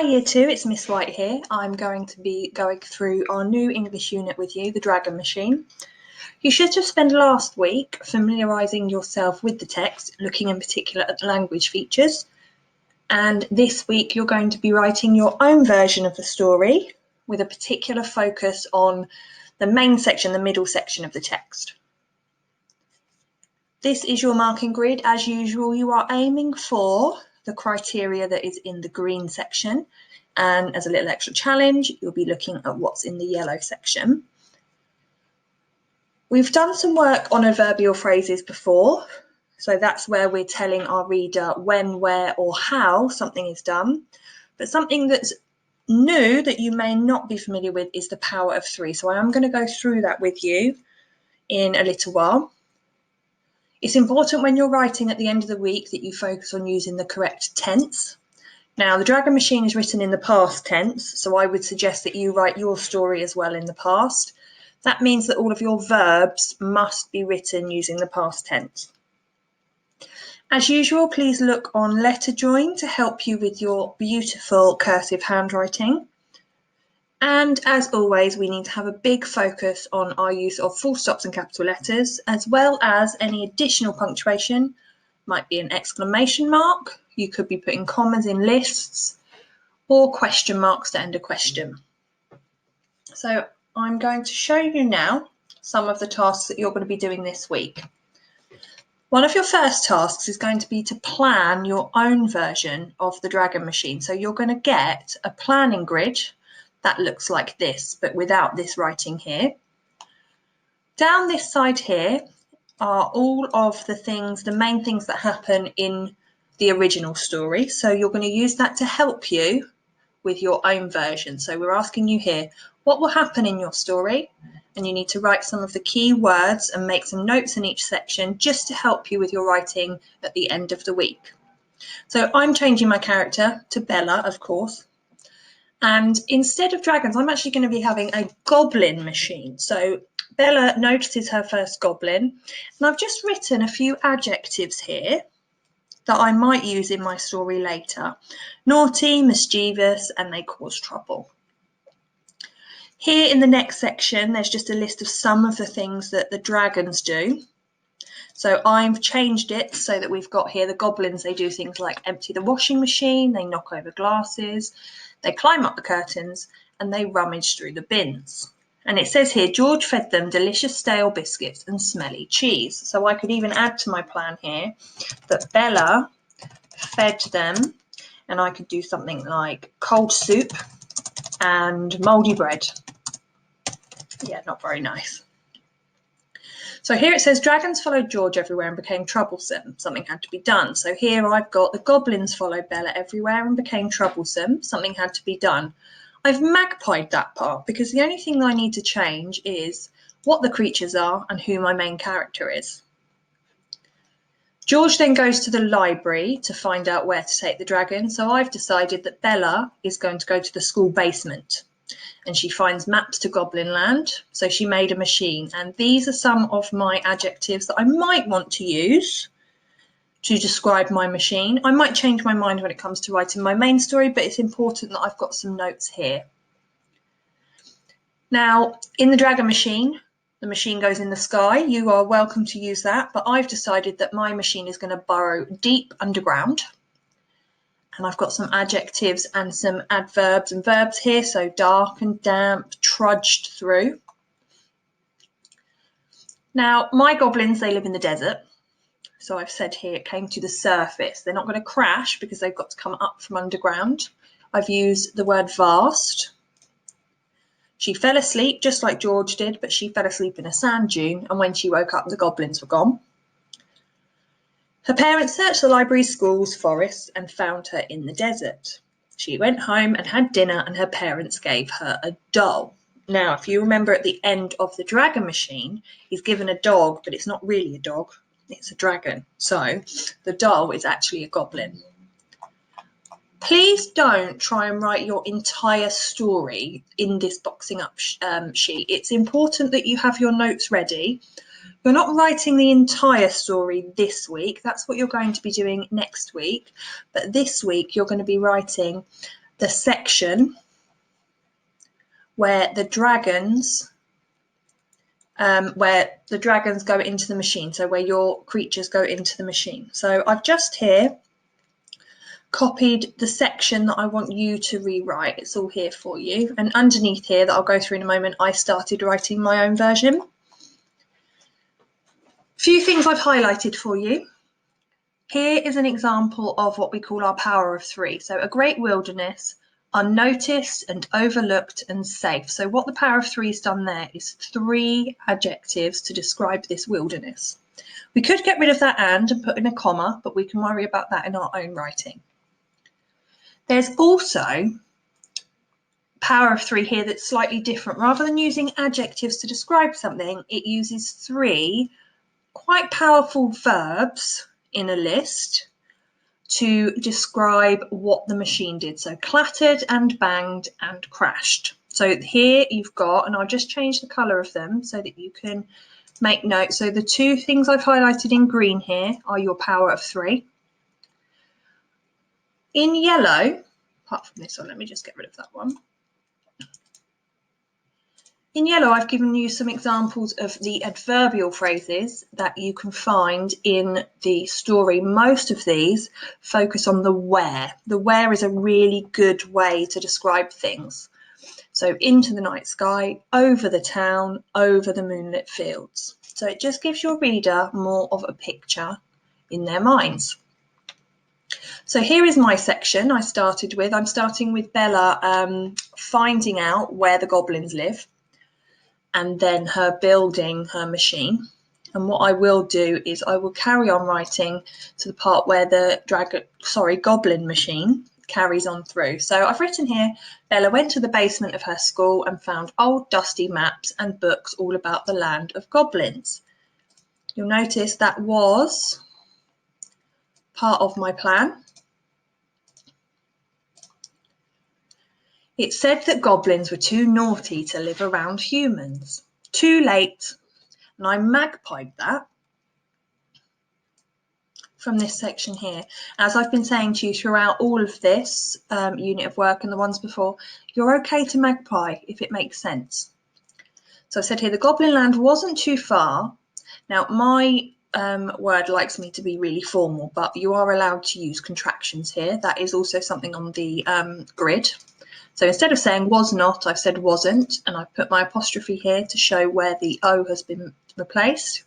Hi Year 2, it's Miss White here. I'm going to be going through our new English unit with you, the Dragon Machine. You should have spent last week familiarising yourself with the text, looking in particular at the language features. And this week you're going to be writing your own version of the story with a particular focus on the main section, the middle section of the text. This is your marking grid. As usual, you are aiming for the criteria that is in the green section. And as a little extra challenge, you'll be looking at what's in the yellow section. We've done some work on adverbial phrases before. So that's where we're telling our reader when, where, or how something is done. But something that's new that you may not be familiar with is the power of three. So I am going to go through that with you in a little while. It's important when you're writing at the end of the week that you focus on using the correct tense. Now, the Dragon Machine is written in the past tense, so I would suggest that you write your story as well in the past. That means that all of your verbs must be written using the past tense. As usual, please look on Letterjoin to help you with your beautiful cursive handwriting. And as always, we need to have a big focus on our use of full stops and capital letters, as well as any additional punctuation. Might be an exclamation mark, you could be putting commas in lists, or question marks to end a question. So I'm going to show you now some of the tasks that you're going to be doing this week. One of your first tasks is going to be to plan your own version of the Dragon Machine. So you're going to get a planning grid that looks like this, but without this writing here. Down this side here are all of the things, the main things that happen in the original story. So you're going to use that to help you with your own version. So we're asking you here, what will happen in your story? And you need to write some of the key words and make some notes in each section just to help you with your writing at the end of the week. So I'm changing my character to Bella, of course. And instead of dragons, I'm actually going to be having a goblin machine. So Bella notices her first goblin, and I've just written a few adjectives here that I might use in my story later. Naughty, mischievous, and they cause trouble. Here in the next section, there's just a list of some of the things that the dragons do. So I've changed it so that we've got here the goblins, they do things like empty the washing machine, they knock over glasses, they climb up the curtains, and they rummage through the bins. And it says here, George fed them delicious stale biscuits and smelly cheese. So I could even add to my plan here that Bella fed them, and I could do something like cold soup and mouldy bread. Yeah, not very nice. So here it says, dragons followed George everywhere and became troublesome. Something had to be done. So here I've got the goblins followed Bella everywhere and became troublesome. Something had to be done. I've magpied that part because the only thing I need to change is what the creatures are and who my main character is. George then goes to the library to find out where to take the dragon. So I've decided that Bella is going to go to the school basement. And she finds maps to Goblin Land, so she made a machine. And these are some of my adjectives that I might want to use to describe my machine. I might change my mind when it comes to writing my main story, but it's important that I've got some notes here. Now, in the Dragon Machine, the machine goes in the sky. You are welcome to use that, but I've decided that my machine is going to burrow deep underground. And I've got some adjectives and some adverbs and verbs here. So dark and damp, trudged through. Now, my goblins, they live in the desert. So I've said here it came to the surface. They're not going to crash because they've got to come up from underground. I've used the word vast. She fell asleep just like George did, but she fell asleep in a sand dune. And when she woke up, the goblins were gone. Her parents searched the library, schools, forests, and found her in the desert. She went home and had dinner, and her parents gave her a doll. Now, if you remember at the end of the Dragon Machine, he's given a dog, but it's not really a dog, it's a dragon. So the doll is actually a goblin. Please don't try and write your entire story in this boxing up sheet. It's important that you have your notes ready. You're not writing the entire story this week. That's what you're going to be doing next week. But this week, you're going to be writing the section where the dragons go into the machine, so where your creatures go into the machine. So I've just here copied the section that I want you to rewrite. It's all here for you, and underneath here that I'll go through in a moment, I started writing my own version. Few things I've highlighted for you. Here is an example of what we call our power of three. So a great wilderness, unnoticed and overlooked and safe. So what the power of three has done there is 3 adjectives to describe this wilderness. We could get rid of that and put in a comma, but we can worry about that in our own writing. There's also power of 3 here that's slightly different. Rather than using adjectives to describe something, it uses 3 quite powerful verbs in a list to describe what the machine did. So clattered and banged and crashed. So here you've got, and I'll just change the colour of them so that you can make note. So the 2 things I've highlighted in green here are your power of 3. In yellow, apart from this one, let me just get rid of that one. In yellow, I've given you some examples of the adverbial phrases that you can find in the story. Most of these focus on the where. The where is a really good way to describe things. So into the night sky, over the town, over the moonlit fields. So it just gives your reader more of a picture in their minds. So here is my section I'm starting with Bella finding out where the goblins live, and then her building her machine. And what I will do is I will carry on writing to the part where the goblin machine carries on through. So I've written here, Bella went to the basement of her school and found old dusty maps and books all about the land of goblins. You'll notice that was part of my plan. It said that goblins were too naughty to live around humans. Too late. And I magpied that from this section here. As I've been saying to you throughout all of this unit of work and the ones before, you're okay to magpie if it makes sense. So I said here, the Goblin Land wasn't too far. Now, my word likes me to be really formal, but you are allowed to use contractions here. That is also something on the grid. So instead of saying was not, I've said wasn't, and I've put my apostrophe here to show where the O has been replaced.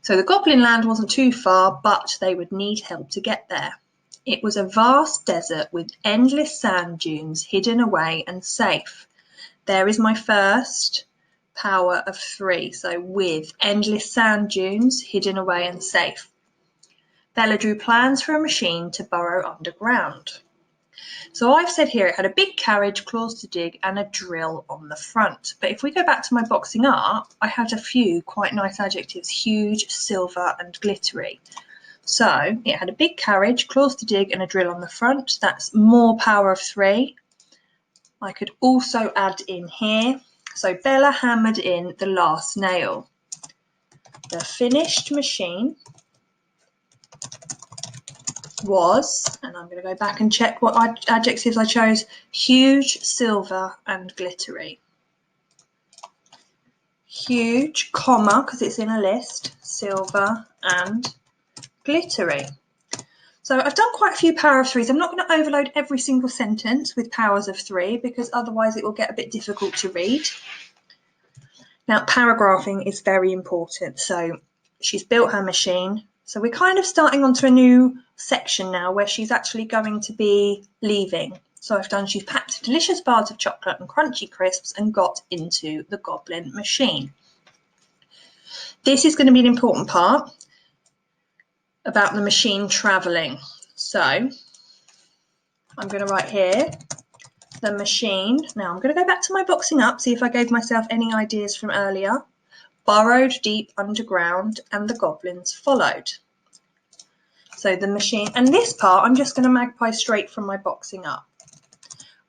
So the Goblin Land wasn't too far, but they would need help to get there. It was a vast desert with endless sand dunes hidden away and safe. There is my first power of 3. So with endless sand dunes hidden away and safe. Bella drew plans for a machine to burrow underground. So I've said here it had a big carriage, claws to dig, and a drill on the front. But if we go back to my boxing art, I had a few quite nice adjectives: huge, silver, and glittery. So it had a big carriage, claws to dig, and a drill on the front. That's more power of 3. I could also add in here, so Bella hammered in the last nail. The finished machine was, and I'm going to go back and check what adjectives I chose, huge, silver, and glittery. Huge, comma, because it's in a list, silver and glittery. So I've done quite a few power of 3s. I'm not going to overload every single sentence with powers of 3 because otherwise it will get a bit difficult to read. Now, paragraphing is very important. So she's built her machine. So we're kind of starting onto a new section now where she's actually going to be leaving. So she's packed delicious bars of chocolate and crunchy crisps and got into the goblin machine. This is going to be an important part about the machine travelling. So I'm going to write here, the machine. Now I'm going to go back to my boxing up, see if I gave myself any ideas from earlier. Burrowed deep underground and the goblins followed. So the machine, and this part I'm just going to magpie straight from my boxing up.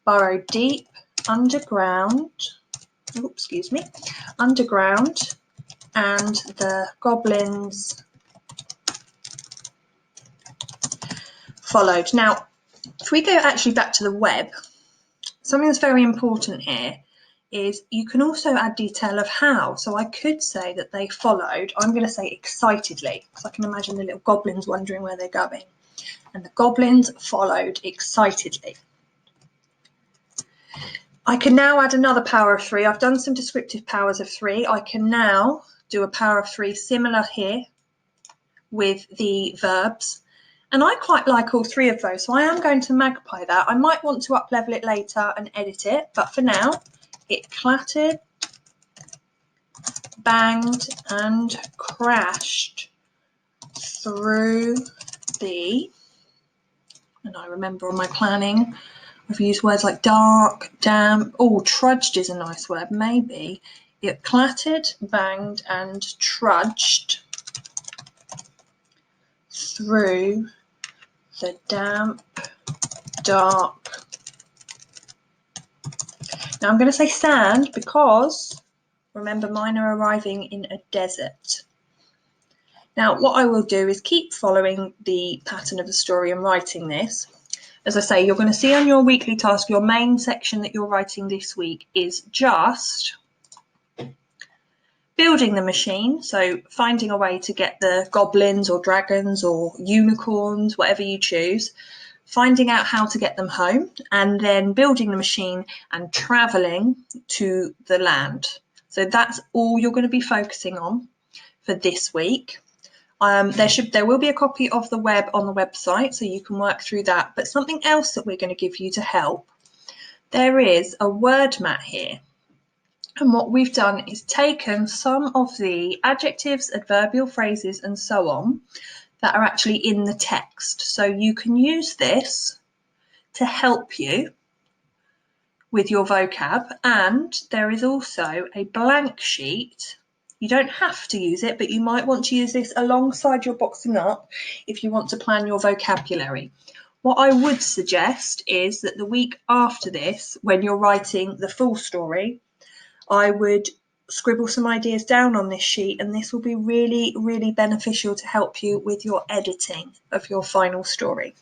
Burrowed deep underground, underground, and the goblins followed. Now, if we go actually back to the web, something that's very important here is you can also add detail of how. So I could say that they followed, I'm going to say excitedly, because I can imagine the little goblins wondering where they're going. And the goblins followed excitedly. I can now add another power of 3. I've done some descriptive powers of 3. I can now do a power of 3 similar here with the verbs. And I quite like all 3 of those, so I am going to magpie that. I might want to up-level it later and edit it, but for now, it clattered, banged, and crashed through the, and I remember on my planning, I've used words like dark, damp, trudged is a nice word, maybe. It clattered, banged, and trudged through the damp, dark. Now I'm going to say sand because, remember, mine are arriving in a desert. Now what I will do is keep following the pattern of the story and writing this. As I say, you're going to see on your weekly task, your main section that you're writing this week is just building the machine, so finding a way to get the goblins or dragons or unicorns, whatever you choose, finding out how to get them home, and then building the machine and travelling to the land. So that's all you're going to be focusing on for this week. There will be a copy of the web on the website, so you can work through that. But something else that we're going to give you to help, there is a word mat here. And what we've done is taken some of the adjectives, adverbial phrases, and so on that are actually in the text. So you can use this to help you with your vocab. And there is also a blank sheet. You don't have to use it, but you might want to use this alongside your boxing up if you want to plan your vocabulary. What I would suggest is that the week after this, when you're writing the full story, I would scribble some ideas down on this sheet, and this will be really, really beneficial to help you with your editing of your final story.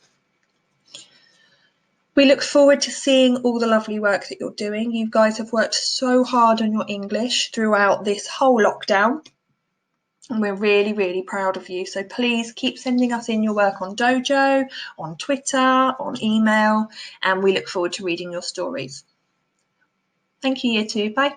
We look forward to seeing all the lovely work that you're doing. You guys have worked so hard on your English throughout this whole lockdown, and we're really, really proud of you. So please keep sending us in your work on Dojo, on Twitter, on email, and we look forward to reading your stories. Thank you, Year 2. Bye.